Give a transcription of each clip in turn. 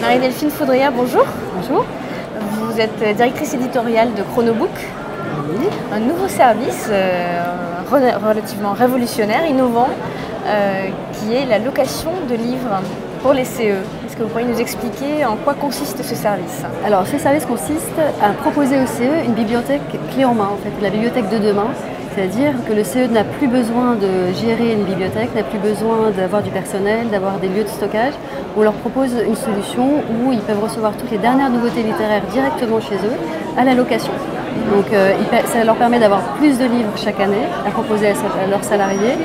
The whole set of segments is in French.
Marie-Delphine Foudrière, bonjour. Bonjour. Vous êtes directrice éditoriale de Chronobook, Oui. un nouveau service relativement révolutionnaire, innovant, qui est la location de livres pour les CE. Est-ce que vous pourriez nous expliquer en quoi consiste ce service? Alors, ce service consiste à proposer au CE une bibliothèque clé en main, en fait, la bibliothèque de demain. C'est-à-dire que le CE n'a plus besoin de gérer une bibliothèque, n'a plus besoin d'avoir du personnel, d'avoir des lieux de stockage. On leur propose une solution où ils peuvent recevoir toutes les dernières nouveautés littéraires directement chez eux, à la location. Donc ça leur permet d'avoir plus de livres chaque année à proposer à leurs salariés,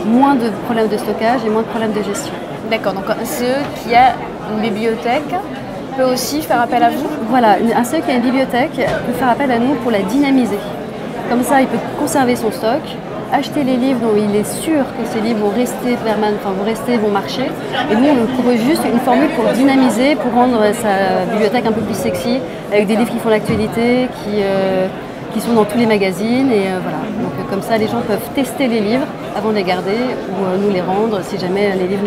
moins de problèmes de stockage et moins de problèmes de gestion. D'accord, donc un CE qui a une bibliothèque peut aussi faire appel à vous? Voilà, un CE qui a une bibliothèque peut faire appel à nous pour la dynamiser. Comme ça, il peut conserver son stock, acheter les livres dont il est sûr que ces livres vont rester, vont marcher. Et nous, on propose juste une formule pour dynamiser, pour rendre sa bibliothèque un peu plus sexy, avec des livres qui font l'actualité, qui sont dans tous les magazines. Et voilà. Donc comme ça, les gens peuvent tester les livres avant de les garder ou nous les rendre si jamais les livres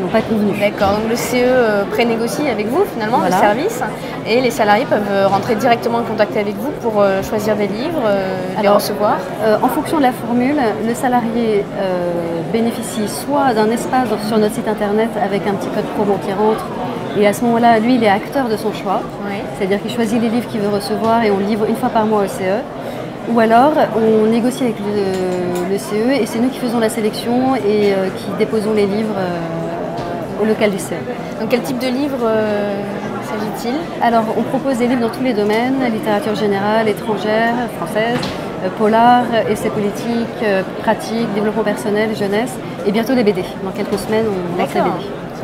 n'ont pas convenu. D'accord, donc le CE prénégocie avec vous finalement Voilà. le service et les salariés peuvent rentrer directement en contact avec vous pour choisir des livres, les recevoir. En fonction de la formule, le salarié bénéficie soit d'un espace sur notre site internet avec un petit code promo qui rentre et à ce moment-là, lui, il est acteur de son choix. Oui. C'est-à-dire qu'il choisit les livres qu'il veut recevoir et on le livre une fois par mois au CE. Ou alors, on négocie avec le CE et c'est nous qui faisons la sélection et qui déposons les livres au local du CE. Donc quel type de livre s'agit-il? Alors, on propose des livres dans tous les domaines, littérature générale, étrangère, française, polar, essais politiques, pratiques, développement personnel, jeunesse et bientôt des BD. Dans quelques semaines, on lance les BD.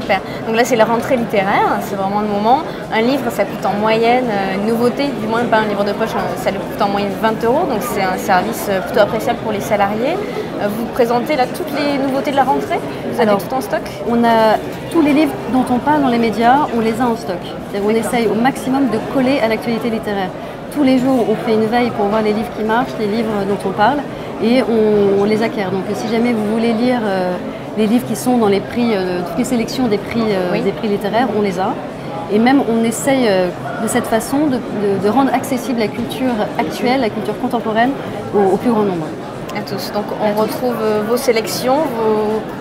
Super. Donc là, c'est la rentrée littéraire, c'est vraiment le moment. Un livre, ça coûte en moyenne, une nouveauté, du moins pas un livre de poche, ça lui coûte en moyenne 20 €. Donc c'est un service plutôt appréciable pour les salariés. Vous présentez là toutes les nouveautés de la rentrée? Vous avez tout en stock? On a tous les livres dont on parle dans les médias, on les a en stock. On essaye au maximum de coller à l'actualité littéraire. Tous les jours, on fait une veille pour voir les livres qui marchent, les livres dont on parle, et on les acquiert. Donc si jamais vous voulez lire les livres qui sont dans les prix, toutes les sélections des prix littéraires, on les a. Et même on essaye de cette façon de rendre accessible la culture actuelle, la culture contemporaine au plus grand nombre. À tous. Donc on retrouve vos sélections,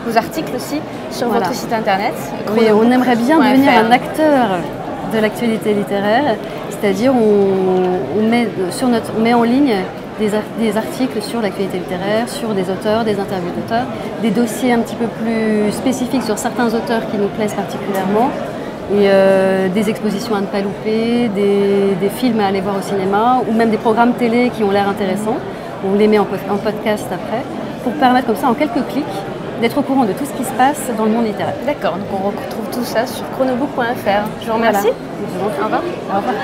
vos articles aussi sur votre site internet. Oui, on aimerait bien devenir un acteur de l'actualité littéraire, c'est-à-dire on met en ligne des articles sur l'actualité littéraire, sur des auteurs, des interviews d'auteurs, des dossiers un petit peu plus spécifiques sur certains auteurs qui nous plaisent particulièrement, et des expositions à ne pas louper, des films à aller voir au cinéma, ou même des programmes télé qui ont l'air intéressants. On les met en podcast après, pour permettre comme ça, en quelques clics, d'être au courant de tout ce qui se passe dans le monde littéraire. D'accord, donc on retrouve tout ça sur chronobook.fr. Je vous remercie. Voilà. Au revoir. Au revoir.